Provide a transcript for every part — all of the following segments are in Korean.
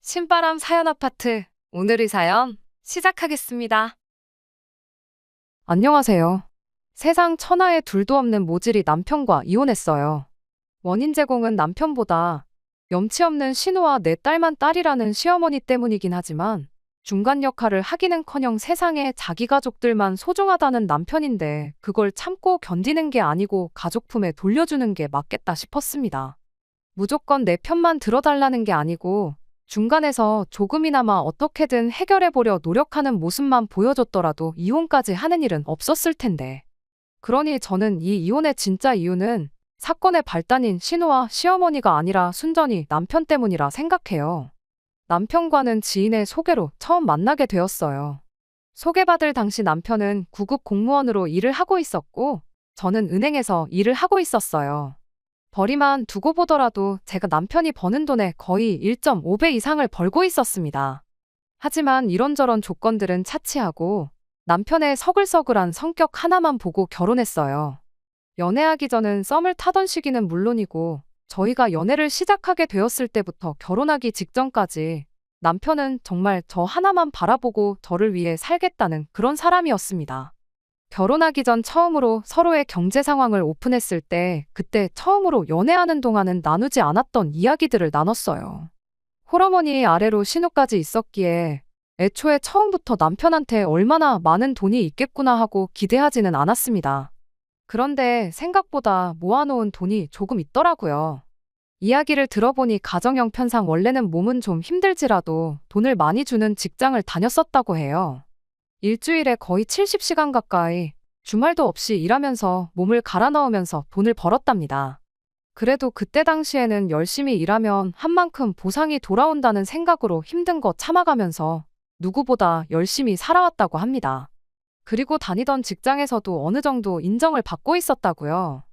신바람 사연 아파트. 오늘의 사연 시작하겠습니다. 안녕하세요. 세상 천하에 둘도 없는 모질이 남편과 이혼했어요. 원인 제공은 남편보다 염치 없는 신우와 내 딸만 딸이라는 시어머니 때문이긴 하지만 중간 역할을 하기는커녕 세상에 자기 가족들만 소중하다는 남편인데 그걸 참고 견디는 게 아니고 가족 품에 돌려주는 게 맞겠다 싶었습니다. 무조건 내 편만 들어달라는 게 아니고 중간에서 조금이나마 어떻게든 해결해보려 노력하는 모습만 보여줬더라도 이혼까지 하는 일은 없었을 텐데. 그러니 저는 이 이혼의 진짜 이유는 사건의 발단인 신우와 시어머니가 아니라 순전히 남편 때문이라 생각해요. 남편과는 지인의 소개로 처음 만나게 되었어요. 소개받을 당시 남편은 9급 공무원으로 일을 하고 있었고 저는 은행에서 일을 하고 있었어요. 벌이만 두고 보더라도 제가 남편이 버는 돈의 거의 1.5배 이상을 벌고 있었습니다. 하지만 이런저런 조건들은 차치하고 남편의 서글서글한 성격 하나만 보고 결혼했어요. 연애하기 전은 썸을 타던 시기는 물론이고 저희가 연애를 시작하게 되었을 때부터 결혼하기 직전까지 남편은 정말 저 하나만 바라보고 저를 위해 살겠다는 그런 사람이었습니다. 결혼하기 전 처음으로 서로의 경제 상황을 오픈했을 때 그때 처음으로 연애하는 동안은 나누지 않았던 이야기들을 나눴어요. 홀어머니 아래로 신우까지 있었기에 애초에 처음부터 남편한테 얼마나 많은 돈이 있겠구나 하고 기대하지는 않았습니다. 그런데 생각보다 모아놓은 돈이 조금 있더라고요. 이야기를 들어보니 가정 형편상 원래는 몸은 좀 힘들지라도 돈을 많이 주는 직장을 다녔었다고 해요. 일주일에 거의 70시간 가까이 주말도 없이 일하면서 몸을 갈아 넣으면서 돈을 벌었답니다. 그래도 그때 당시에는 열심히 일하면 한 만큼 보상이 돌아온다는 생각으로 힘든 거 참아가면서 누구보다 열심히 살아왔다고 합니다. 그리고 다니던 직장에서도 어느 정도 인정을 받고 있었다고요.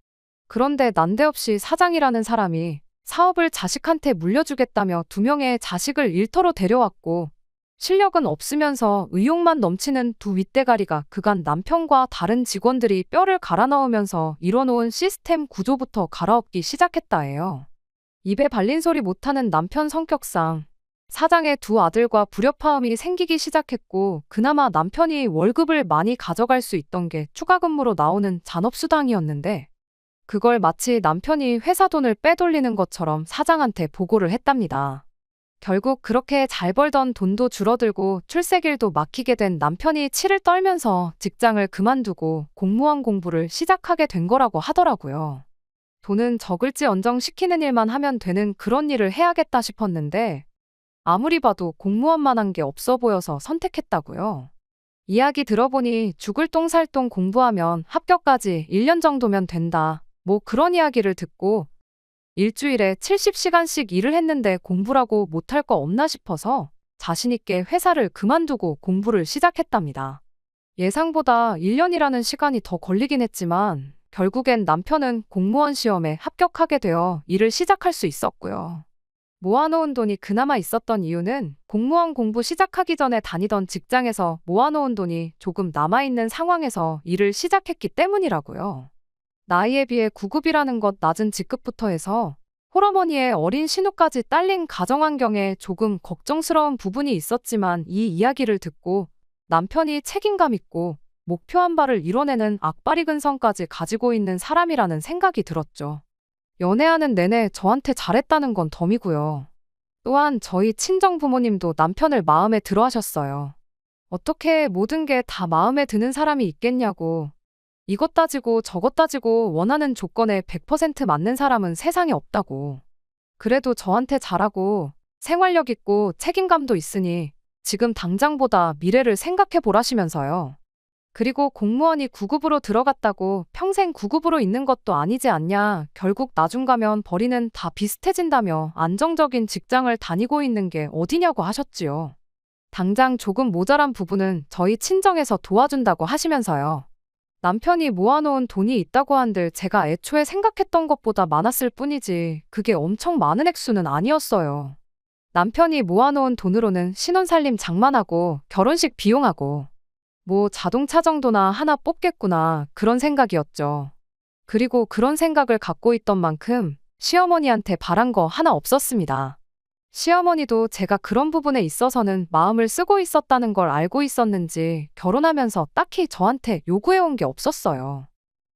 그런데 난데없이 사장이라는 사람이 사업을 자식한테 물려주겠다며 2명의 자식을 일터로 데려왔고 실력은 없으면서 의욕만 넘치는 두 윗대가리가 그간 남편과 다른 직원들이 뼈를 갈아 넣으면서 이뤄놓은 시스템 구조부터 갈아엎기 시작했다 해요. 입에 발린 소리 못하는 남편 성격상 사장의 두 아들과 불협화음이 생기기 시작했고 그나마 남편이 월급을 많이 가져갈 수 있던 게 추가 근무로 나오는 잔업수당이었는데 그걸 마치 남편이 회사 돈을 빼돌리는 것처럼 사장한테 보고를 했답니다. 결국 그렇게 잘 벌던 돈도 줄어들고 출세길도 막히게 된 남편이 치를 떨면서 직장을 그만두고 공무원 공부를 시작하게 된 거라고 하더라고요. 돈은 적을지언정 시키는 일만 하면 되는 그런 일을 해야겠다 싶었는데 아무리 봐도 공무원만한 게 없어 보여서 선택했다고요. 이야기 들어보니 죽을 똥살똥 공부하면 합격까지 1년 정도면 된다. 뭐 그런 이야기를 듣고 일주일에 70시간씩 일을 했는데 공부라고 못할 거 없나 싶어서 자신있게 회사를 그만두고 공부를 시작했답니다. 예상보다 1년이라는 시간이 더 걸리긴 했지만 결국엔 남편은 공무원 시험에 합격하게 되어 일을 시작할 수 있었고요. 모아놓은 돈이 그나마 있었던 이유는 공무원 공부 시작하기 전에 다니던 직장에서 모아놓은 돈이 조금 남아있는 상황에서 일을 시작했기 때문이라고요. 나이에 비해 9급이라는 것 낮은 직급부터 해서 홀어머니의 어린 신우까지 딸린 가정 환경에 조금 걱정스러운 부분이 있었지만 이 이야기를 듣고 남편이 책임감 있고 목표한 바를 이뤄내는 악바리 근성까지 가지고 있는 사람이라는 생각이 들었죠. 연애하는 내내 저한테 잘했다는 건 덤이고요. 또한 저희 친정 부모님도 남편을 마음에 들어 하셨어요. 어떻게 모든 게 다 마음에 드는 사람이 있겠냐고. 이것 따지고 저것 따지고 원하는 조건에 100% 맞는 사람은 세상에 없다고. 그래도 저한테 잘하고 생활력 있고 책임감도 있으니 지금 당장보다 미래를 생각해 보라시면서요. 그리고 공무원이 9급으로 들어갔다고 평생 9급으로 있는 것도 아니지 않냐. 결국 나중 가면 벌이는 다 비슷해진다며 안정적인 직장을 다니고 있는 게 어디냐고 하셨지요. 당장 조금 모자란 부분은 저희 친정에서 도와준다고 하시면서요. 남편이 모아놓은 돈이 있다고 한들 제가 애초에 생각했던 것보다 많았을 뿐이지 그게 엄청 많은 액수는 아니었어요. 남편이 모아놓은 돈으로는 신혼살림 장만하고 결혼식 비용하고 뭐 자동차 정도나 하나 뽑겠구나 그런 생각이었죠. 그리고 그런 생각을 갖고 있던 만큼 시어머니한테 바란 거 하나 없었습니다. 시어머니도 제가 그런 부분에 있어서는 마음을 쓰고 있었다는 걸 알고 있었는지 결혼하면서 딱히 저한테 요구해온 게 없었어요.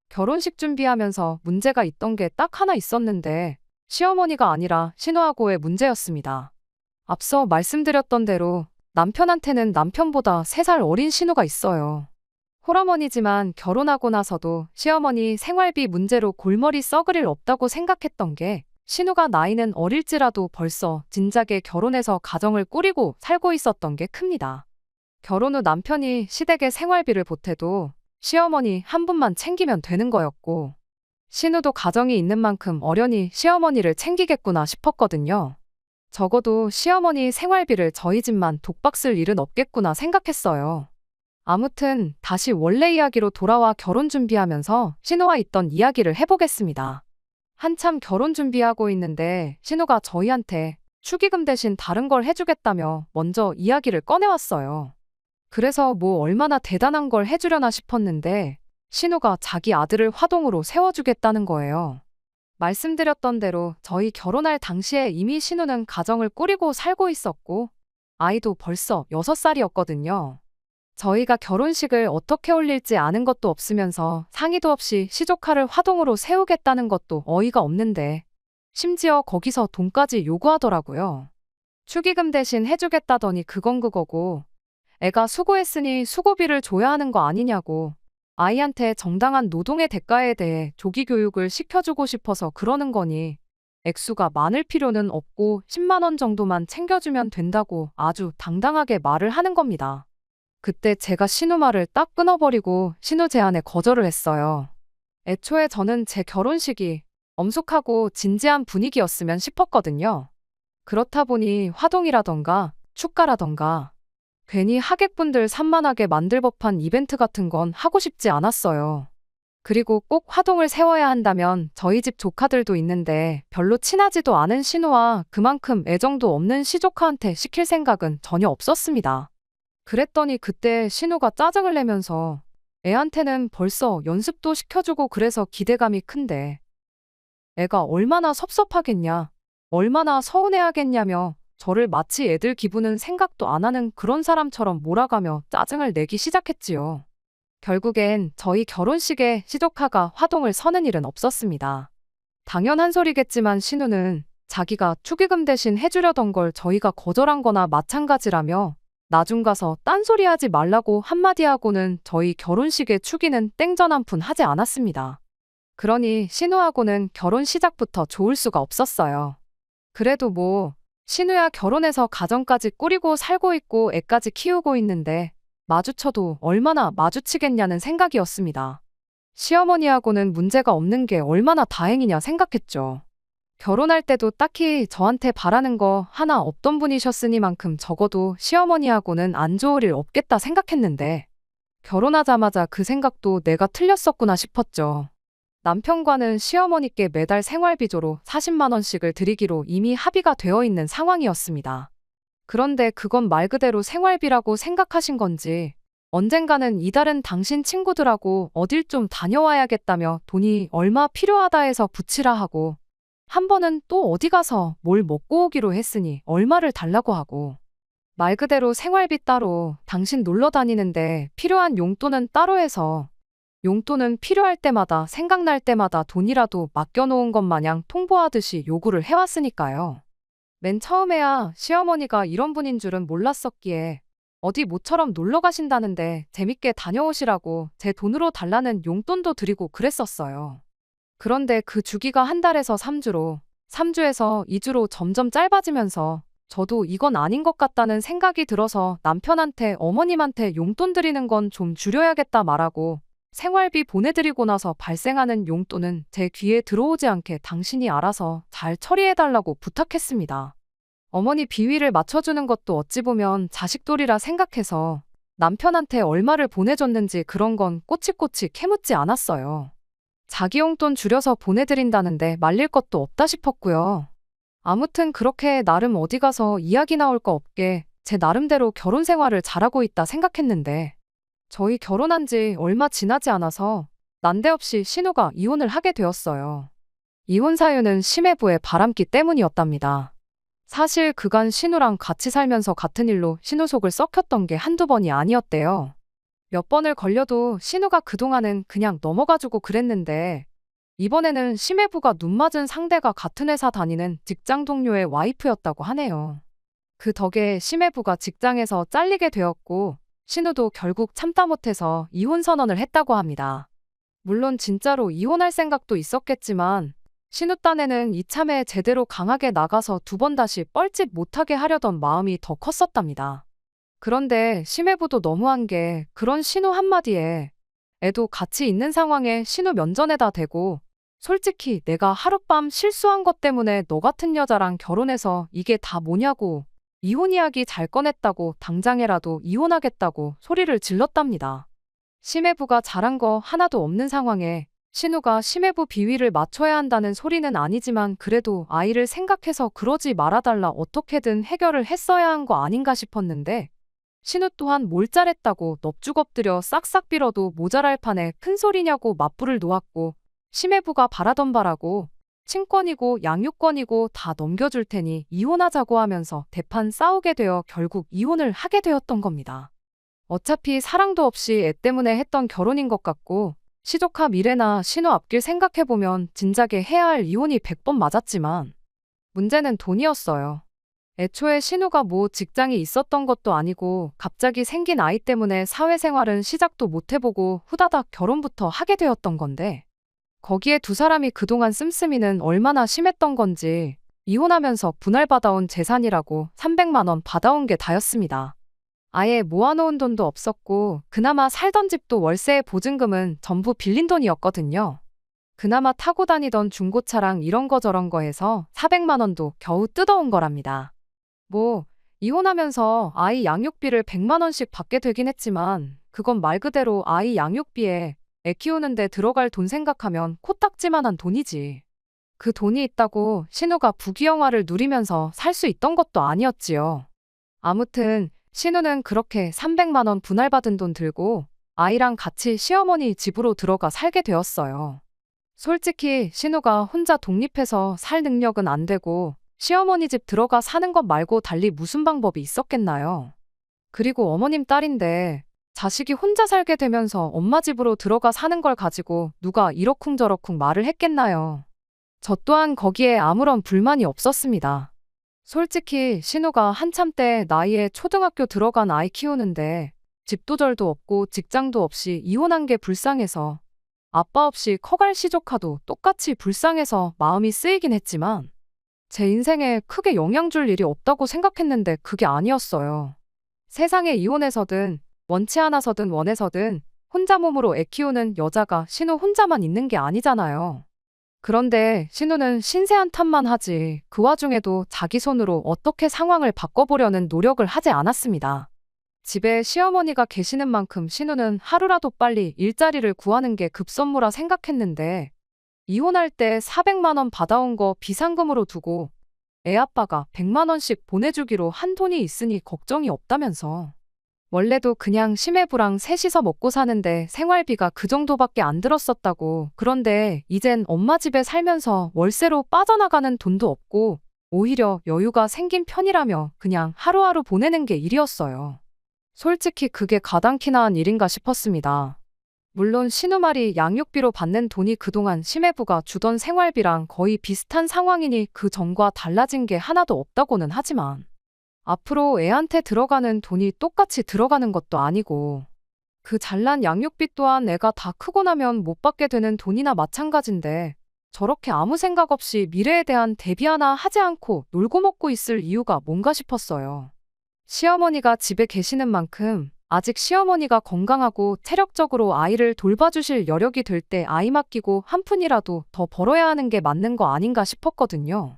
결혼식 준비하면서 문제가 있던 게 딱 하나 있었는데 시어머니가 아니라 신우하고의 문제였습니다. 앞서 말씀드렸던 대로 남편한테는 남편보다 3살 어린 신우가 있어요. 홀어머니지만 결혼하고 나서도 시어머니 생활비 문제로 골머리 썩을 일 없다고 생각했던 게 신우가 나이는 어릴지라도 벌써 진작에 결혼해서 가정을 꾸리고 살고 있었던 게 큽니다. 결혼 후 남편이 시댁에 생활비를 보태도 시어머니 한 분만 챙기면 되는 거였고 신우도 가정이 있는 만큼 어련히 시어머니를 챙기겠구나 싶었거든요. 적어도 시어머니 생활비를 저희 집만 독박 쓸 일은 없겠구나 생각했어요. 아무튼 다시 원래 이야기로 돌아와 결혼 준비하면서 신우와 있던 이야기를 해보겠습니다. 한참 결혼 준비하고 있는데 신우가 저희한테 축의금 대신 다른 걸 해주겠다며 먼저 이야기를 꺼내왔어요. 그래서 뭐 얼마나 대단한 걸 해주려나 싶었는데 신우가 자기 아들을 화동으로 세워주겠다는 거예요. 말씀드렸던 대로 저희 결혼할 당시에 이미 신우는 가정을 꾸리고 살고 있었고 아이도 벌써 6살이었거든요. 저희가 결혼식을 어떻게 올릴지 아는 것도 없으면서 상의도 없이 시조카를 화동으로 세우겠다는 것도 어이가 없는데 심지어 거기서 돈까지 요구하더라고요. 축의금 대신 해주겠다더니 그건 그거고 애가 수고했으니 수고비를 줘야 하는 거 아니냐고 아이한테 정당한 노동의 대가에 대해 조기 교육을 시켜주고 싶어서 그러는 거니 액수가 많을 필요는 없고 10만 원 정도만 챙겨주면 된다고 아주 당당하게 말을 하는 겁니다. 그때 제가 신우 말을 딱 끊어버리고 신우 제안에 거절을 했어요. 애초에 저는 제 결혼식이 엄숙하고 진지한 분위기였으면 싶었거든요. 그렇다 보니 화동이라던가 축가라던가 괜히 하객분들 산만하게 만들 법한 이벤트 같은 건 하고 싶지 않았어요. 그리고 꼭 화동을 세워야 한다면 저희 집 조카들도 있는데 별로 친하지도 않은 신우와 그만큼 애정도 없는 시조카한테 시킬 생각은 전혀 없었습니다. 그랬더니 그때 신우가 짜증을 내면서 애한테는 벌써 연습도 시켜주고 그래서 기대감이 큰데 애가 얼마나 섭섭하겠냐, 얼마나 서운해하겠냐며 저를 마치 애들 기분은 생각도 안 하는 그런 사람처럼 몰아가며 짜증을 내기 시작했지요. 결국엔 저희 결혼식에 시조카가 화동을 서는 일은 없었습니다. 당연한 소리겠지만 신우는 자기가 축의금 대신 해주려던 걸 저희가 거절한 거나 마찬가지라며 나중 가서 딴소리 하지 말라고 한마디 하고는 저희 결혼식의 축의는 땡전 한 푼 하지 않았습니다. 그러니 신우하고는 결혼 시작부터 좋을 수가 없었어요. 그래도 뭐 신우야 결혼해서 가정까지 꾸리고 살고 있고 애까지 키우고 있는데 마주쳐도 얼마나 마주치겠냐는 생각이었습니다. 시어머니하고는 문제가 없는 게 얼마나 다행이냐 생각했죠. 결혼할 때도 딱히 저한테 바라는 거 하나 없던 분이셨으니만큼 적어도 시어머니하고는 안 좋을 일 없겠다 생각했는데 결혼하자마자 그 생각도 내가 틀렸었구나 싶었죠. 남편과는 시어머니께 매달 생활비조로 40만 원씩을 드리기로 이미 합의가 되어 있는 상황이었습니다. 그런데 그건 말 그대로 생활비라고 생각하신 건지 언젠가는 이달은 당신 친구들하고 어딜 좀 다녀와야겠다며 돈이 얼마 필요하다 해서 붙이라 하고 한 번은 또 어디 가서 뭘 먹고 오기로 했으니 얼마를 달라고 하고 말 그대로 생활비 따로 당신 놀러 다니는데 필요한 용돈은 따로 해서 용돈은 필요할 때마다 생각날 때마다 돈이라도 맡겨놓은 것 마냥 통보하듯이 요구를 해왔으니까요. 맨 처음에야 시어머니가 이런 분인 줄은 몰랐었기에 어디 모처럼 놀러 가신다는데 재밌게 다녀오시라고 제 돈으로 달라는 용돈도 드리고 그랬었어요. 그런데 그 주기가 한 달에서 3주로, 3주에서 2주로 점점 짧아지면서 저도 이건 아닌 것 같다는 생각이 들어서 남편한테 어머님한테 용돈 드리는 건 좀 줄여야겠다 말하고 생활비 보내드리고 나서 발생하는 용돈은 제 귀에 들어오지 않게 당신이 알아서 잘 처리해달라고 부탁했습니다. 어머니 비위를 맞춰주는 것도 어찌 보면 자식돌이라 생각해서 남편한테 얼마를 보내줬는지 그런 건 꼬치꼬치 캐묻지 않았어요. 자기 용돈 줄여서 보내드린다는데 말릴 것도 없다 싶었고요. 아무튼 그렇게 나름 어디 가서 이야기 나올 거 없게 제 나름대로 결혼 생활을 잘하고 있다 생각했는데 저희 결혼한 지 얼마 지나지 않아서 난데없이 신우가 이혼을 하게 되었어요. 이혼 사유는 심해부의 바람기 때문이었답니다. 사실 그간 신우랑 같이 살면서 같은 일로 신우 속을 썩혔던 게 한두 번이 아니었대요. 몇 번을 걸려도 신우가 그동안은 그냥 넘어가주고 그랬는데 이번에는 심해부가 눈 맞은 상대가 같은 회사 다니는 직장 동료의 와이프였다고 하네요. 그 덕에 심해부가 직장에서 잘리게 되었고 신우도 결국 참다 못해서 이혼 선언을 했다고 합니다. 물론 진짜로 이혼할 생각도 있었겠지만 신우 딴에는 이참에 제대로 강하게 나가서 두 번 다시 뻘짓 못하게 하려던 마음이 더 컸었답니다. 그런데 심해부도 너무한 게 그런 신우 한마디에 애도 같이 있는 상황에 신우 면전에다 대고 솔직히 내가 하룻밤 실수한 것 때문에 너 같은 여자랑 결혼해서 이게 다 뭐냐고 이혼 이야기 잘 꺼냈다고 당장에라도 이혼하겠다고 소리를 질렀답니다. 심해부가 잘한 거 하나도 없는 상황에 신우가 심해부 비위를 맞춰야 한다는 소리는 아니지만 그래도 아이를 생각해서 그러지 말아달라 어떻게든 해결을 했어야 한 거 아닌가 싶었는데 신우 또한 뭘 잘했다고 넙죽 엎드려 싹싹 빌어도 모자랄 판에 큰 소리냐고 맞불을 놓았고 심해부가 바라던 바라고 친권이고 양육권이고 다 넘겨줄 테니 이혼하자고 하면서 대판 싸우게 되어 결국 이혼을 하게 되었던 겁니다. 어차피 사랑도 없이 애 때문에 했던 결혼인 것 같고 시조카 미래나 신우 앞길 생각해보면 진작에 해야 할 이혼이 100번 맞았지만 문제는 돈이었어요. 애초에 신우가 뭐 직장이 있었던 것도 아니고 갑자기 생긴 아이 때문에 사회생활은 시작도 못 해보고 후다닥 결혼부터 하게 되었던 건데 거기에 두 사람이 그동안 씀씀이는 얼마나 심했던 건지 이혼하면서 분할받아온 재산이라고 300만 원 받아온 게 다였습니다. 아예 모아놓은 돈도 없었고 그나마 살던 집도 월세의 보증금은 전부 빌린 돈이었거든요. 그나마 타고 다니던 중고차랑 이런 거 저런 거 해서 400만 원도 겨우 뜯어온 거랍니다. 뭐 이혼하면서 아이 양육비를 100만 원씩 받게 되긴 했지만 그건 말 그대로 아이 양육비에 애 키우는데 들어갈 돈 생각하면 코딱지만한 돈이지. 그 돈이 있다고 신우가 부귀영화를 누리면서 살 수 있던 것도 아니었지요. 아무튼 신우는 그렇게 300만 원 분할받은 돈 들고 아이랑 같이 시어머니 집으로 들어가 살게 되었어요. 솔직히 신우가 혼자 독립해서 살 능력은 안 되고 시어머니 집 들어가 사는 것 말고 달리 무슨 방법이 있었겠나요? 그리고 어머님 딸인데 자식이 혼자 살게 되면서 엄마 집으로 들어가 사는 걸 가지고 누가 이러쿵저러쿵 말을 했겠나요? 저 또한 거기에 아무런 불만이 없었습니다. 솔직히 신우가 한참 때 나이에 초등학교 들어간 아이 키우는데 집도절도 없고 직장도 없이 이혼한 게 불쌍해서 아빠 없이 커갈 시조카도 똑같이 불쌍해서 마음이 쓰이긴 했지만 제 인생에 크게 영향 줄 일이 없다고 생각했는데 그게 아니었어요. 세상에 이혼해서든 원치 않아서든 원해서든 혼자 몸으로 애 키우는 여자가 신우 혼자만 있는 게 아니잖아요. 그런데 신우는 신세한 탓만 하지 그 와중에도 자기 손으로 어떻게 상황을 바꿔보려는 노력을 하지 않았습니다. 집에 시어머니가 계시는 만큼 신우는 하루라도 빨리 일자리를 구하는 게 급선무라 생각했는데 이혼할 때 400만 원 받아온 거 비상금으로 두고 애 아빠가 100만 원씩 보내주기로 한 돈이 있으니 걱정이 없다면서. 원래도 그냥 심해부랑 셋이서 먹고 사는데 생활비가 그 정도밖에 안 들었었다고. 그런데 이젠 엄마 집에 살면서 월세로 빠져나가는 돈도 없고 오히려 여유가 생긴 편이라며 그냥 하루하루 보내는 게 일이었어요. 솔직히 그게 가당키나 한 일인가 싶었습니다. 물론 신우 말이 양육비로 받는 돈이 그동안 심해부가 주던 생활비랑 거의 비슷한 상황이니 그 전과 달라진 게 하나도 없다고는 하지만 앞으로 애한테 들어가는 돈이 똑같이 들어가는 것도 아니고 그 잘난 양육비 또한 애가 다 크고 나면 못 받게 되는 돈이나 마찬가지인데 저렇게 아무 생각 없이 미래에 대한 대비 하나 하지 않고 놀고 먹고 있을 이유가 뭔가 싶었어요. 시어머니가 집에 계시는 만큼 아직 시어머니가 건강하고 체력적으로 아이를 돌봐주실 여력이 될 때 아이 맡기고 한 푼이라도 더 벌어야 하는 게 맞는 거 아닌가 싶었거든요.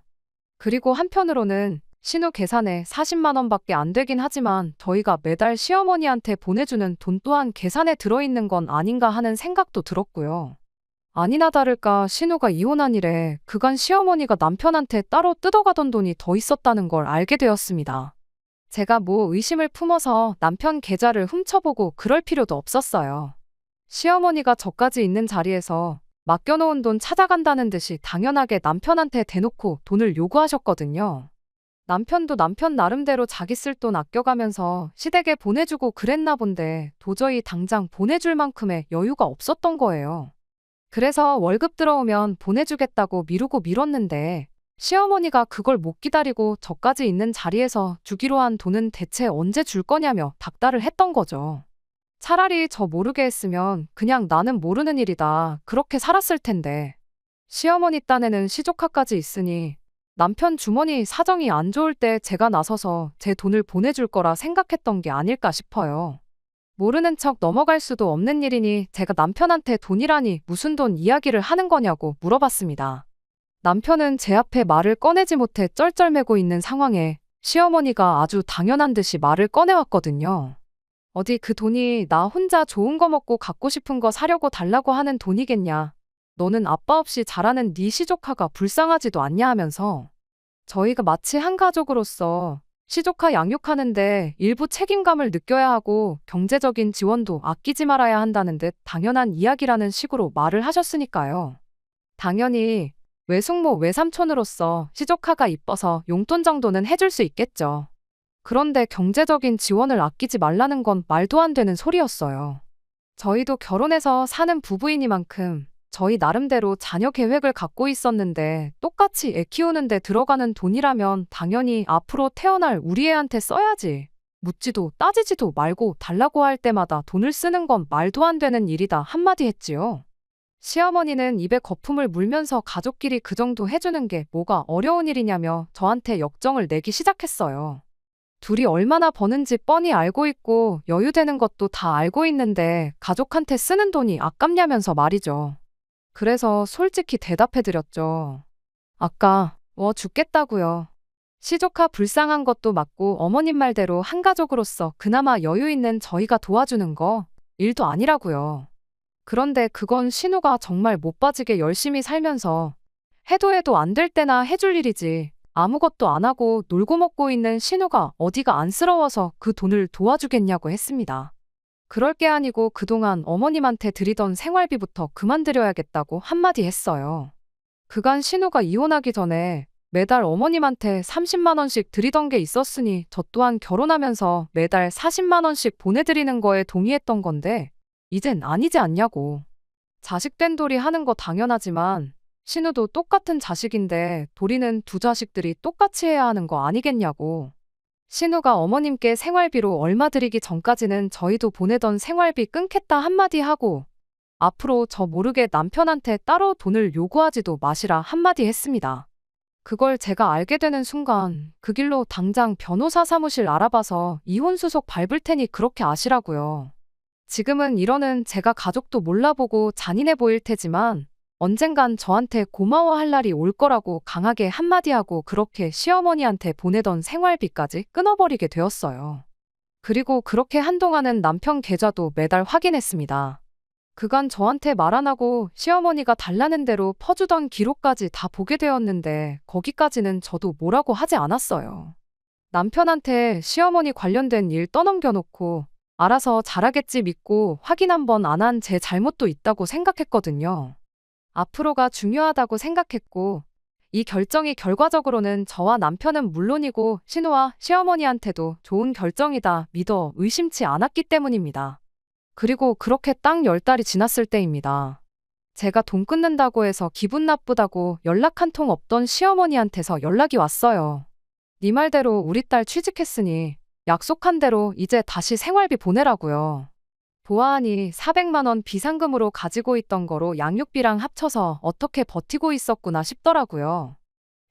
그리고 한편으로는 신우 계산에 40만 원밖에 안 되긴 하지만 저희가 매달 시어머니한테 보내주는 돈 또한 계산에 들어있는 건 아닌가 하는 생각도 들었고요. 아니나 다를까 신우가 이혼한 이래 그간 시어머니가 남편한테 따로 뜯어가던 돈이 더 있었다는 걸 알게 되었습니다. 제가 뭐 의심을 품어서 남편 계좌를 훔쳐보고 그럴 필요도 없었어요. 시어머니가 저까지 있는 자리에서 맡겨놓은 돈 찾아간다는 듯이 당연하게 남편한테 대놓고 돈을 요구하셨거든요. 남편도 남편 나름대로 자기 쓸 돈 아껴가면서 시댁에 보내주고 그랬나 본데 도저히 당장 보내줄 만큼의 여유가 없었던 거예요. 그래서 월급 들어오면 보내주겠다고 미루고 미뤘는데 시어머니가 그걸 못 기다리고 저까지 있는 자리에서 주기로 한 돈은 대체 언제 줄 거냐며 닥달을 했던 거죠. 차라리 저 모르게 했으면 그냥 나는 모르는 일이다 그렇게 살았을 텐데. 시어머니 딴에는 시조카까지 있으니 남편 주머니 사정이 안 좋을 때 제가 나서서 제 돈을 보내줄 거라 생각했던 게 아닐까 싶어요. 모르는 척 넘어갈 수도 없는 일이니 제가 남편한테 돈이라니 무슨 돈 이야기를 하는 거냐고 물어봤습니다. 남편은 제 앞에 말을 꺼내지 못해 쩔쩔매고 있는 상황에 시어머니가 아주 당연한 듯이 말을 꺼내왔거든요. 어디 그 돈이 나 혼자 좋은 거 먹고 갖고 싶은 거 사려고 달라고 하는 돈이겠냐. 너는 아빠 없이 자라는 네 시조카가 불쌍하지도 않냐 하면서 저희가 마치 한 가족으로서 시조카 양육하는데 일부 책임감을 느껴야 하고 경제적인 지원도 아끼지 말아야 한다는 듯 당연한 이야기라는 식으로 말을 하셨으니까요. 당연히 외숙모 외삼촌으로서 시조카가 이뻐서 용돈 정도는 해줄 수 있겠죠. 그런데 경제적인 지원을 아끼지 말라는 건 말도 안 되는 소리였어요. 저희도 결혼해서 사는 부부이니만큼 저희 나름대로 자녀 계획을 갖고 있었는데 똑같이 애 키우는데 들어가는 돈이라면 당연히 앞으로 태어날 우리 애한테 써야지. 묻지도 따지지도 말고 달라고 할 때마다 돈을 쓰는 건 말도 안 되는 일이다 한마디 했지요. 시어머니는 입에 거품을 물면서 가족끼리 그 정도 해주는 게 뭐가 어려운 일이냐며 저한테 역정을 내기 시작했어요. 둘이 얼마나 버는지 뻔히 알고 있고 여유되는 것도 다 알고 있는데 가족한테 쓰는 돈이 아깝냐면서 말이죠. 그래서 솔직히 대답해드렸죠. 아까 죽겠다고요. 시조카 불쌍한 것도 맞고 어머님 말대로 한 가족으로서 그나마 여유 있는 저희가 도와주는 거 일도 아니라고요. 그런데 그건 신우가 정말 못 빠지게 열심히 살면서 해도 안 될 때나 해줄 일이지 아무것도 안 하고 놀고 먹고 있는 신우가 어디가 안쓰러워서 그 돈을 도와주겠냐고 했습니다. 그럴 게 아니고 그동안 어머님한테 드리던 생활비부터 그만드려야겠다고 한마디 했어요. 그간 신우가 이혼하기 전에 매달 어머님한테 30만 원씩 드리던 게 있었으니 저 또한 결혼하면서 매달 40만 원씩 보내드리는 거에 동의했던 건데 이젠 아니지 않냐고. 자식된 돌이 하는 거 당연하지만 신우도 똑같은 자식인데 도리는 두 자식들이 똑같이 해야 하는 거 아니겠냐고. 신우가 어머님께 생활비로 얼마 드리기 전까지는 저희도 보내던 생활비 끊겠다 한마디 하고 앞으로 저 모르게 남편한테 따로 돈을 요구하지도 마시라 한마디 했습니다. 그걸 제가 알게 되는 순간 그 길로 당장 변호사 사무실 알아봐서 이혼 수속 밟을 테니 그렇게 아시라고요. 지금은 이러는 제가 가족도 몰라보고 잔인해 보일 테지만 언젠간 저한테 고마워할 날이 올 거라고 강하게 한마디 하고 그렇게 시어머니한테 보내던 생활비까지 끊어버리게 되었어요. 그리고 그렇게 한동안은 남편 계좌도 매달 확인했습니다. 그간 저한테 말 안 하고 시어머니가 달라는 대로 퍼주던 기록까지 다 보게 되었는데 거기까지는 저도 뭐라고 하지 않았어요. 남편한테 시어머니 관련된 일 떠넘겨놓고 알아서 잘하겠지 믿고 확인 한 번 안 한 제 잘못도 있다고 생각했거든요. 앞으로가 중요하다고 생각했고 이 결정이 결과적으로는 저와 남편은 물론이고 신우와 시어머니한테도 좋은 결정이다 믿어 의심치 않았기 때문입니다. 그리고 그렇게 딱 10달이 지났을 때입니다. 제가 돈 끊는다고 해서 기분 나쁘다고 연락 한 통 없던 시어머니한테서 연락이 왔어요. 네 말대로 우리 딸 취직했으니 약속한 대로 이제 다시 생활비 보내라고요. 보아하니 400만 원 비상금으로 가지고 있던 거로 양육비랑 합쳐서 어떻게 버티고 있었구나 싶더라고요.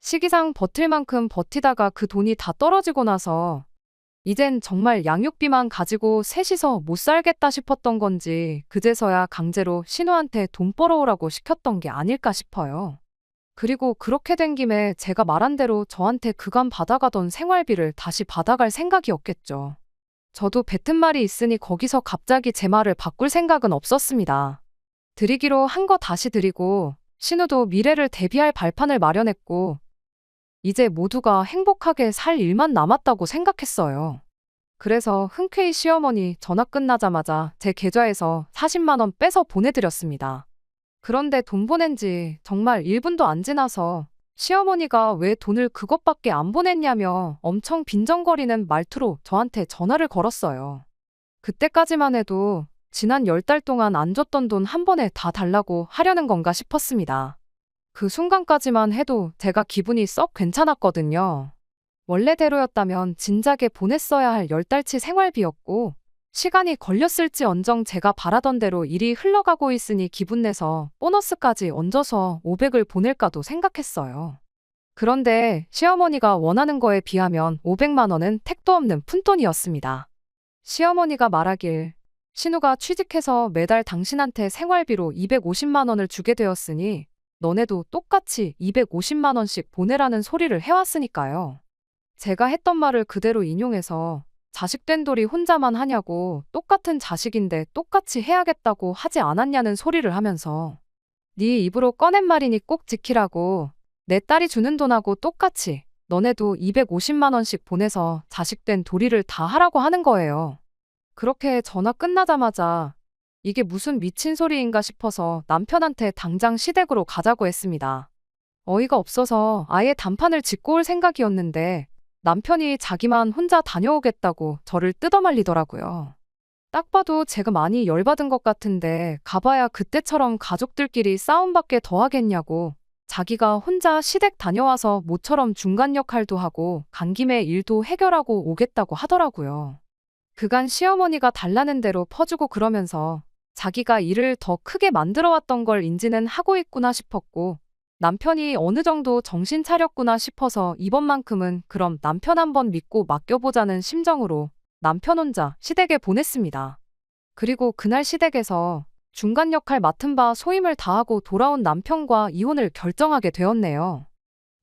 시기상 버틸 만큼 버티다가 그 돈이 다 떨어지고 나서 이젠 정말 양육비만 가지고 셋이서 못 살겠다 싶었던 건지 그제서야 강제로 신우한테 돈 벌어오라고 시켰던 게 아닐까 싶어요. 그리고 그렇게 된 김에 제가 말한 대로 저한테 그간 받아가던 생활비를 다시 받아갈 생각이었겠죠. 저도 뱉은 말이 있으니 거기서 갑자기 제 말을 바꿀 생각은 없었습니다. 드리기로 한 거 다시 드리고 신우도 미래를 대비할 발판을 마련했고 이제 모두가 행복하게 살 일만 남았다고 생각했어요. 그래서 흔쾌히 시어머니 전화 끝나자마자 제 계좌에서 40만 원 빼서 보내드렸습니다. 그런데 돈 보낸 지 정말 1분도 안 지나서 시어머니가 왜 돈을 그것밖에 안 보냈냐며 엄청 빈정거리는 말투로 저한테 전화를 걸었어요. 그때까지만 해도 지난 10달 동안 안 줬던 돈 한 번에 다 달라고 하려는 건가 싶었습니다. 그 순간까지만 해도 제가 기분이 썩 괜찮았거든요. 원래대로였다면 진작에 보냈어야 할 10달치 생활비였고, 시간이 걸렸을지언정 제가 바라던 대로 일이 흘러가고 있으니 기분 내서 보너스까지 얹어서 500을 보낼까도 생각했어요. 그런데 시어머니가 원하는 거에 비하면 500만 원은 택도 없는 푼돈이었습니다. 시어머니가 말하길, 신우가 취직해서 매달 당신한테 생활비로 250만 원을 주게 되었으니 너네도 똑같이 250만 원씩 보내라는 소리를 해왔으니까요. 제가 했던 말을 그대로 인용해서 자식된 돌이 혼자만 하냐고, 똑같은 자식인데 똑같이 해야겠다고 하지 않았냐는 소리를 하면서 네 입으로 꺼낸 말이니 꼭 지키라고, 내 딸이 주는 돈하고 똑같이 너네도 250만 원씩 보내서 자식된 도리를 다 하라고 하는 거예요. 그렇게 전화 끝나자마자 이게 무슨 미친 소리인가 싶어서 남편한테 당장 시댁으로 가자고 했습니다. 어이가 없어서 아예 단판을 짓고 올 생각이었는데 남편이 자기만 혼자 다녀오겠다고 저를 뜯어말리더라고요. 딱 봐도 제가 많이 열받은 것 같은데 가봐야 그때처럼 가족들끼리 싸움밖에 더 하겠냐고, 자기가 혼자 시댁 다녀와서 모처럼 중간 역할도 하고 간 김에 일도 해결하고 오겠다고 하더라고요. 그간 시어머니가 달라는 대로 퍼주고 그러면서 자기가 일을 더 크게 만들어왔던 걸 인지는 하고 있구나 싶었고, 남편이 어느 정도 정신 차렸구나 싶어서 이번만큼은 그럼 남편 한번 믿고 맡겨보자는 심정으로 남편 혼자 시댁에 보냈습니다. 그리고 그날 시댁에서 중간 역할 맡은 바 소임을 다하고 돌아온 남편과 이혼을 결정하게 되었네요.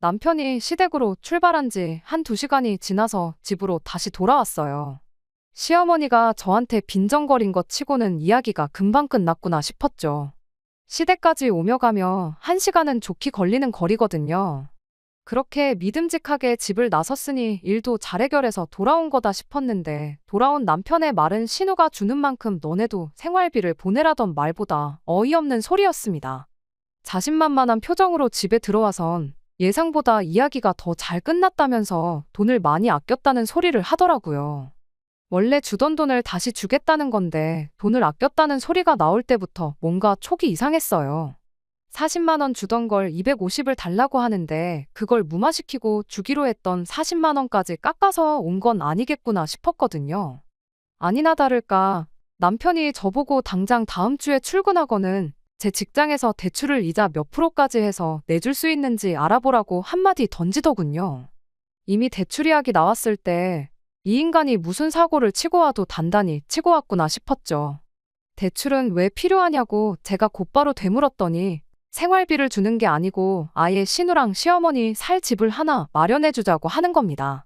남편이 시댁으로 출발한 지 한두 시간이 지나서 집으로 다시 돌아왔어요. 시어머니가 저한테 빈정거린 것 치고는 이야기가 금방 끝났구나 싶었죠. 시댁까지 오며 가며 1시간은 좋게 걸리는 거리거든요. 그렇게 믿음직하게 집을 나섰으니 일도 잘 해결해서 돌아온 거다 싶었는데, 돌아온 남편의 말은 신우가 주는 만큼 너네도 생활비를 보내라던 말보다 어이없는 소리였습니다. 자신만만한 표정으로 집에 들어와선 예상보다 이야기가 더 잘 끝났다면서 돈을 많이 아꼈다는 소리를 하더라고요. 원래 주던 돈을 다시 주겠다는 건데 돈을 아꼈다는 소리가 나올 때부터 뭔가 촉이 이상했어요. 40만 원 주던 걸 250을 달라고 하는데 그걸 무마시키고 주기로 했던 40만 원까지 깎아서 온 건 아니겠구나 싶었거든요. 아니나 다를까 남편이 저보고 당장 다음 주에 출근하고는 제 직장에서 대출을 이자 몇 프로까지 해서 내줄 수 있는지 알아보라고 한마디 던지더군요. 이미 대출 이야기 나왔을 때 이 인간이 무슨 사고를 치고 와도 단단히 치고 왔구나 싶었죠. 대출은 왜 필요하냐고 제가 곧바로 되물었더니 생활비를 주는 게 아니고 아예 신우랑 시어머니 살 집을 하나 마련해주자고 하는 겁니다.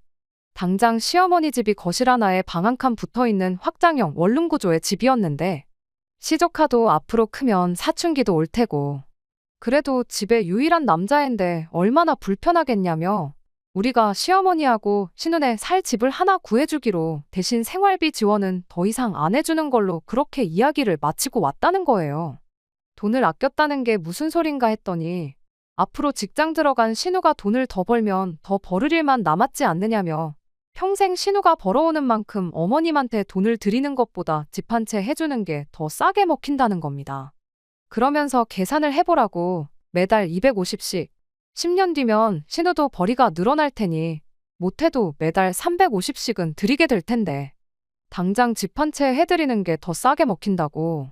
당장 시어머니 집이 거실 하나에 방 한 칸 붙어있는 확장형 원룸 구조의 집이었는데 시조카도 앞으로 크면 사춘기도 올 테고, 그래도 집에 유일한 남자애인데 얼마나 불편하겠냐며 우리가 시어머니하고 신우네 살 집을 하나 구해주기로 대신 생활비 지원은 더 이상 안 해주는 걸로 그렇게 이야기를 마치고 왔다는 거예요. 돈을 아꼈다는 게 무슨 소린가 했더니 앞으로 직장 들어간 신우가 돈을 더 벌면 더 벌을 일만 남았지 않느냐며 평생 신우가 벌어오는 만큼 어머님한테 돈을 드리는 것보다 집 한 채 해주는 게 더 싸게 먹힌다는 겁니다. 그러면서 계산을 해보라고 매달 250씩 10년 뒤면 신우도 벌이가 늘어날 테니 못해도 매달 350씩은 드리게 될 텐데 당장 집 한 채 해드리는 게 더 싸게 먹힌다고.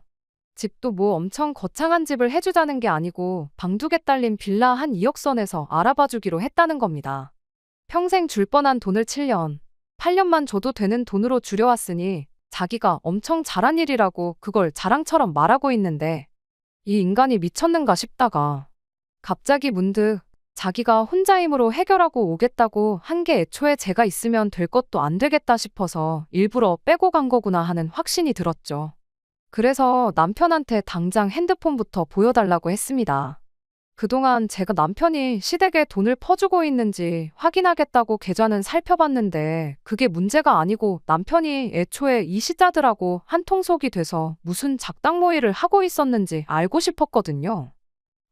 집도 뭐 엄청 거창한 집을 해주자는 게 아니고 방 2개 딸린 빌라 한 2억 선에서 알아봐주기로 했다는 겁니다. 평생 줄 뻔한 돈을 7년, 8년만 줘도 되는 돈으로 줄여왔으니 자기가 엄청 잘한 일이라고 그걸 자랑처럼 말하고 있는데 이 인간이 미쳤는가 싶다가 갑자기 문득 자기가 혼자 힘으로 해결하고 오겠다고 한 게 애초에 제가 있으면 될 것도 안 되겠다 싶어서 일부러 빼고 간 거구나 하는 확신이 들었죠. 그래서 남편한테 당장 핸드폰부터 보여달라고 했습니다. 그동안 제가 남편이 시댁에 돈을 퍼주고 있는지 확인하겠다고 계좌는 살펴봤는데 그게 문제가 아니고 남편이 애초에 이 시자들하고 한통속이 돼서 무슨 작당 모의를 하고 있었는지 알고 싶었거든요.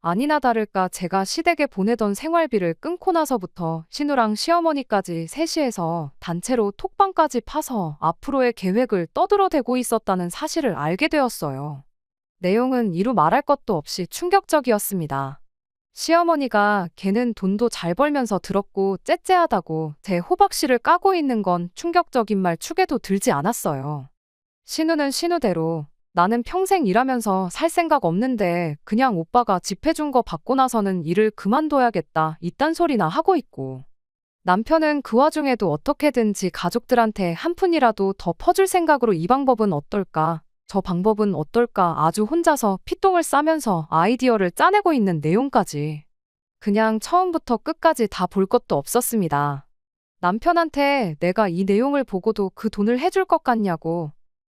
아니나 다를까 제가 시댁에 보내던 생활비를 끊고 나서부터 신우랑 시어머니까지 셋이서 단체로 톡방까지 파서 앞으로의 계획을 떠들어대고 있었다는 사실을 알게 되었어요. 내용은 이루 말할 것도 없이 충격적이었습니다. 시어머니가 걔는 돈도 잘 벌면서 더럽고 째째하다고 제 호박씨를 까고 있는 건 충격적인 말 축에도 들지 않았어요. 신우는 신우대로 나는 평생 일하면서 살 생각 없는데 그냥 오빠가 집 해준 거 받고 나서는 일을 그만둬야겠다 이딴 소리나 하고 있고, 남편은 그 와중에도 어떻게든지 가족들한테 한 푼이라도 더 퍼줄 생각으로 이 방법은 어떨까, 저 방법은 어떨까 아주 혼자서 피똥을 싸면서 아이디어를 짜내고 있는 내용까지. 그냥 처음부터 끝까지 다 볼 것도 없었습니다. 남편한테 내가 이 내용을 보고도 그 돈을 해줄 것 같냐고,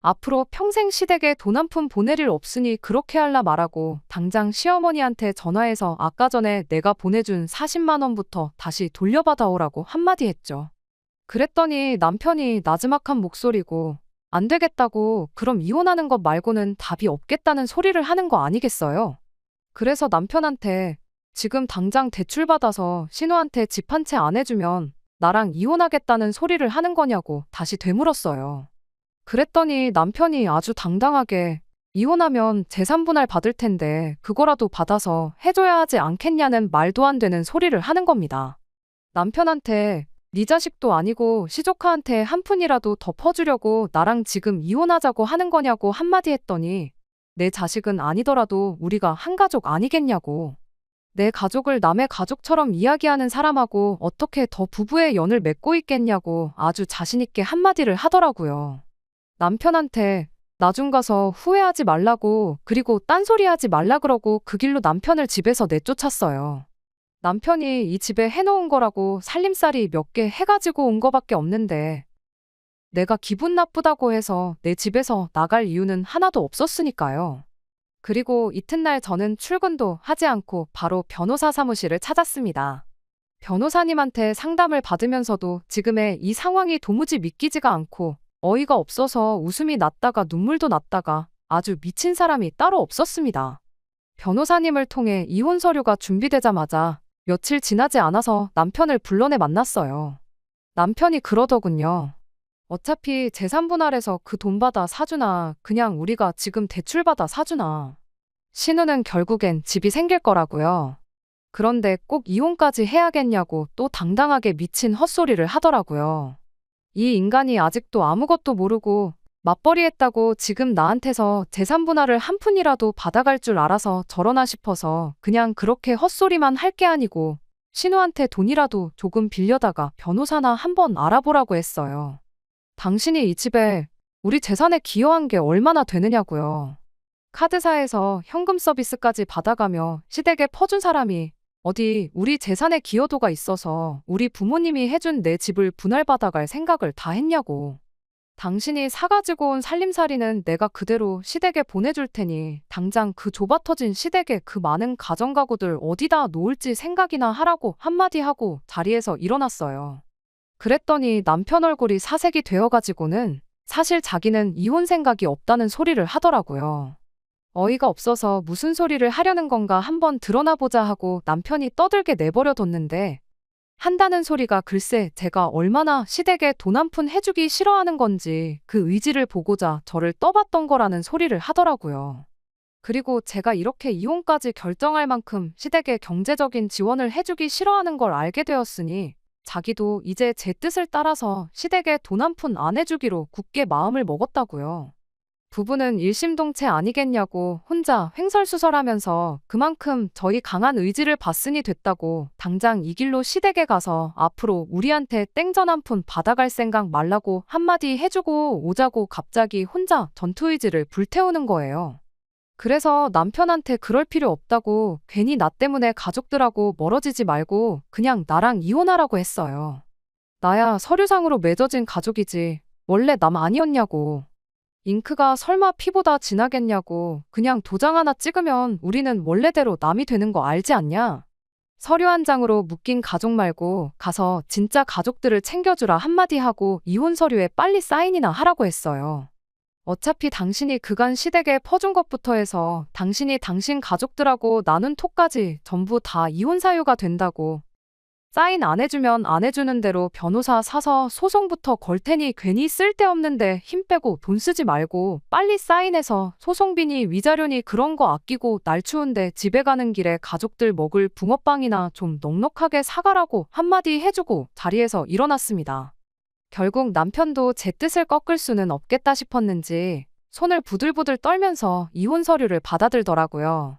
앞으로 평생 시댁에 돈 한 푼 보낼 일 없으니 그렇게 할라 말하고 당장 시어머니한테 전화해서 아까 전에 내가 보내준 40만 원부터 다시 돌려받아오라고 한마디 했죠. 그랬더니 남편이 나지막한 목소리고 안 되겠다고 그럼 이혼하는 것 말고는 답이 없겠다는 소리를 하는 거 아니겠어요? 그래서 남편한테 지금 당장 대출받아서 신우한테 집 한 채 안 해주면 나랑 이혼하겠다는 소리를 하는 거냐고 다시 되물었어요. 그랬더니 남편이 아주 당당하게 이혼하면 재산 분할 받을 텐데 그거라도 받아서 해줘야 하지 않겠냐는 말도 안 되는 소리를 하는 겁니다. 남편한테 네 자식도 아니고 시조카한테 한 푼이라도 더 퍼주려고 나랑 지금 이혼하자고 하는 거냐고 한마디 했더니 내 자식은 아니더라도 우리가 한 가족 아니겠냐고. 내 가족을 남의 가족처럼 이야기하는 사람하고 어떻게 더 부부의 연을 맺고 있겠냐고 아주 자신있게 한마디를 하더라고요. 남편한테 나중 가서 후회하지 말라고 그리고 딴소리 하지 말라 그러고 그 길로 남편을 집에서 내쫓았어요. 남편이 이 집에 해놓은 거라고 살림살이 몇 개 해가지고 온 거밖에 없는데 내가 기분 나쁘다고 해서 내 집에서 나갈 이유는 하나도 없었으니까요. 그리고 이튿날 저는 출근도 하지 않고 바로 변호사 사무실을 찾았습니다. 변호사님한테 상담을 받으면서도 지금의 이 상황이 도무지 믿기지가 않고 어이가 없어서 웃음이 났다가 눈물도 났다가 아주 미친 사람이 따로 없었습니다. 변호사님을 통해 이혼 서류가 준비되자마자 며칠 지나지 않아서 남편을 불러내 만났어요. 남편이 그러더군요. 어차피 재산 분할해서 그 돈 받아 사주나 그냥 우리가 지금 대출 받아 사주나. 신우는 결국엔 집이 생길 거라고요. 그런데 꼭 이혼까지 해야겠냐고 또 당당하게 미친 헛소리를 하더라고요. 이 인간이 아직도 아무것도 모르고 맞벌이했다고 지금 나한테서 재산 분할을 한 푼이라도 받아갈 줄 알아서 저러나 싶어서 그냥 그렇게 헛소리만 할 게 아니고 신우한테 돈이라도 조금 빌려다가 변호사나 한번 알아보라고 했어요. 당신이 이 집에 우리 재산에 기여한 게 얼마나 되느냐고요. 카드사에서 현금 서비스까지 받아가며 시댁에 퍼준 사람이 어디 우리 재산에 기여도가 있어서 우리 부모님이 해준 내 집을 분할받아갈 생각을 다 했냐고. 당신이 사가지고 온 살림살이는 내가 그대로 시댁에 보내줄 테니 당장 그 좁아터진 시댁에 그 많은 가정가구들 어디다 놓을지 생각이나 하라고 한마디 하고 자리에서 일어났어요. 그랬더니 남편 얼굴이 사색이 되어가지고는 사실 자기는 이혼 생각이 없다는 소리를 하더라고요. 어이가 없어서 무슨 소리를 하려는 건가 한번 드러나 보자 하고 남편이 떠들게 내버려 뒀는데 한다는 소리가 글쎄 제가 얼마나 시댁에 돈 한 푼 해주기 싫어하는 건지 그 의지를 보고자 저를 떠봤던 거라는 소리를 하더라고요. 그리고 제가 이렇게 이혼까지 결정할 만큼 시댁에 경제적인 지원을 해주기 싫어하는 걸 알게 되었으니 자기도 이제 제 뜻을 따라서 시댁에 돈 한 푼 안 해주기로 굳게 마음을 먹었다고요. 부부는 일심동체 아니겠냐고 혼자 횡설수설하면서 그만큼 저희 강한 의지를 봤으니 됐다고 당장 이 길로 시댁에 가서 앞으로 우리한테 땡전 한 푼 받아갈 생각 말라고 한마디 해주고 오자고 갑자기 혼자 전투의지를 불태우는 거예요. 그래서 남편한테 그럴 필요 없다고 괜히 나 때문에 가족들하고 멀어지지 말고 그냥 나랑 이혼하라고 했어요. 나야 서류상으로 맺어진 가족이지 원래 남 아니었냐고. 잉크가 설마 피보다 진하겠냐고. 그냥 도장 하나 찍으면 우리는 원래대로 남이 되는 거 알지 않냐? 서류 한 장으로 묶인 가족 말고 가서 진짜 가족들을 챙겨주라 한마디 하고 이혼 서류에 빨리 사인이나 하라고 했어요. 어차피 당신이 그간 시댁에 퍼준 것부터 해서 당신이 당신 가족들하고 나눈 톡까지 전부 다 이혼 사유가 된다고. 사인 안 해주면 안 해주는 대로 변호사 사서 소송부터 걸 테니 괜히 쓸데없는데 힘 빼고 돈 쓰지 말고 빨리 사인해서 소송비니 위자료니 그런 거 아끼고 날 추운데 집에 가는 길에 가족들 먹을 붕어빵이나 좀 넉넉하게 사가라고 한마디 해주고 자리에서 일어났습니다. 결국 남편도 제 뜻을 꺾을 수는 없겠다 싶었는지 손을 부들부들 떨면서 이혼 서류를 받아들더라고요.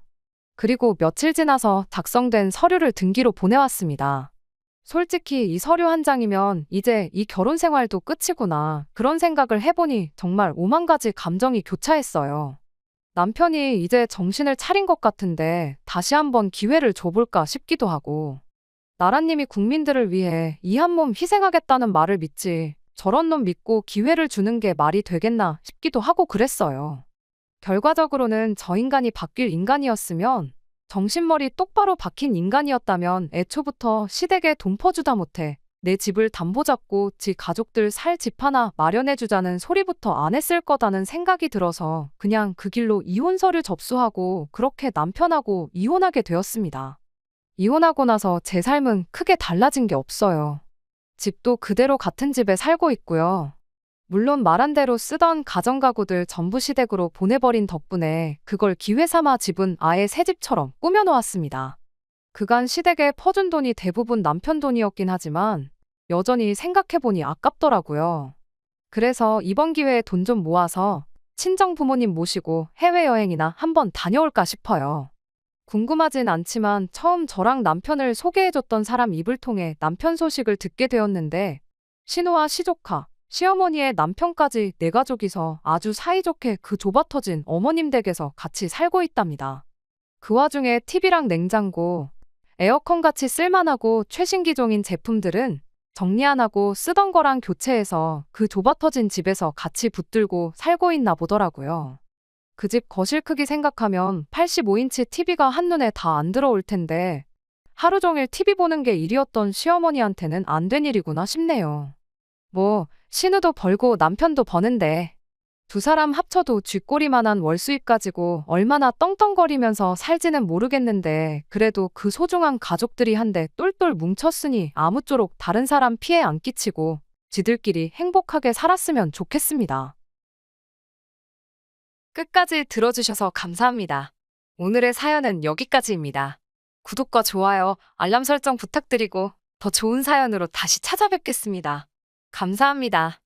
그리고 며칠 지나서 작성된 서류를 등기로 보내왔습니다. 솔직히 이 서류 한 장이면 이제 이 결혼 생활도 끝이구나. 그런 생각을 해보니 정말 오만 가지 감정이 교차했어요. 남편이 이제 정신을 차린 것 같은데 다시 한번 기회를 줘볼까 싶기도 하고. 나라님이 국민들을 위해 이 한 몸 희생하겠다는 말을 믿지. 저런 놈 믿고 기회를 주는 게 말이 되겠나 싶기도 하고 그랬어요. 결과적으로는 저 인간이 바뀔 인간이었으면 정신머리 똑바로 박힌 인간이었다면 애초부터 시댁에 돈 퍼주다 못해 내 집을 담보 잡고 지 가족들 살 집 하나 마련해주자는 소리부터 안 했을 거다는 생각이 들어서 그냥 그 길로 이혼 서류 접수하고 그렇게 남편하고 이혼하게 되었습니다. 이혼하고 나서 제 삶은 크게 달라진 게 없어요. 집도 그대로 같은 집에 살고 있고요. 물론 말한 대로 쓰던 가정가구들 전부 시댁으로 보내버린 덕분에 그걸 기회 삼아 집은 아예 새 집처럼 꾸며놓았습니다. 그간 시댁에 퍼준 돈이 대부분 남편 돈이었긴 하지만 여전히 생각해보니 아깝더라고요. 그래서 이번 기회에 돈 좀 모아서 친정 부모님 모시고 해외여행이나 한번 다녀올까 싶어요. 궁금하진 않지만 처음 저랑 남편을 소개해줬던 사람 입을 통해 남편 소식을 듣게 되었는데 신우와 시조카, 시어머니의 남편까지 네 가족이서 아주 사이좋게 그 좁아터진 어머님 댁에서 같이 살고 있답니다. 그 와중에 TV랑 냉장고, 에어컨 같이 쓸만하고 최신 기종인 제품들은 정리 안 하고 쓰던 거랑 교체해서 그 좁아터진 집에서 같이 붙들고 살고 있나 보더라고요. 그 집 거실 크기 생각하면 85인치 TV가 한눈에 다 안 들어올 텐데 하루 종일 TV 보는 게 일이었던 시어머니한테는 안 된 일이구나 싶네요. 뭐 신우도 벌고 남편도 버는데 두 사람 합쳐도 쥐꼬리만한 월수입 가지고 얼마나 떵떵거리면서 살지는 모르겠는데 그래도 그 소중한 가족들이 한데 똘똘 뭉쳤으니 아무쪼록 다른 사람 피해 안 끼치고 지들끼리 행복하게 살았으면 좋겠습니다. 끝까지 들어주셔서 감사합니다. 오늘의 사연은 여기까지입니다. 구독과 좋아요, 알람 설정 부탁드리고 더 좋은 사연으로 다시 찾아뵙겠습니다. 감사합니다.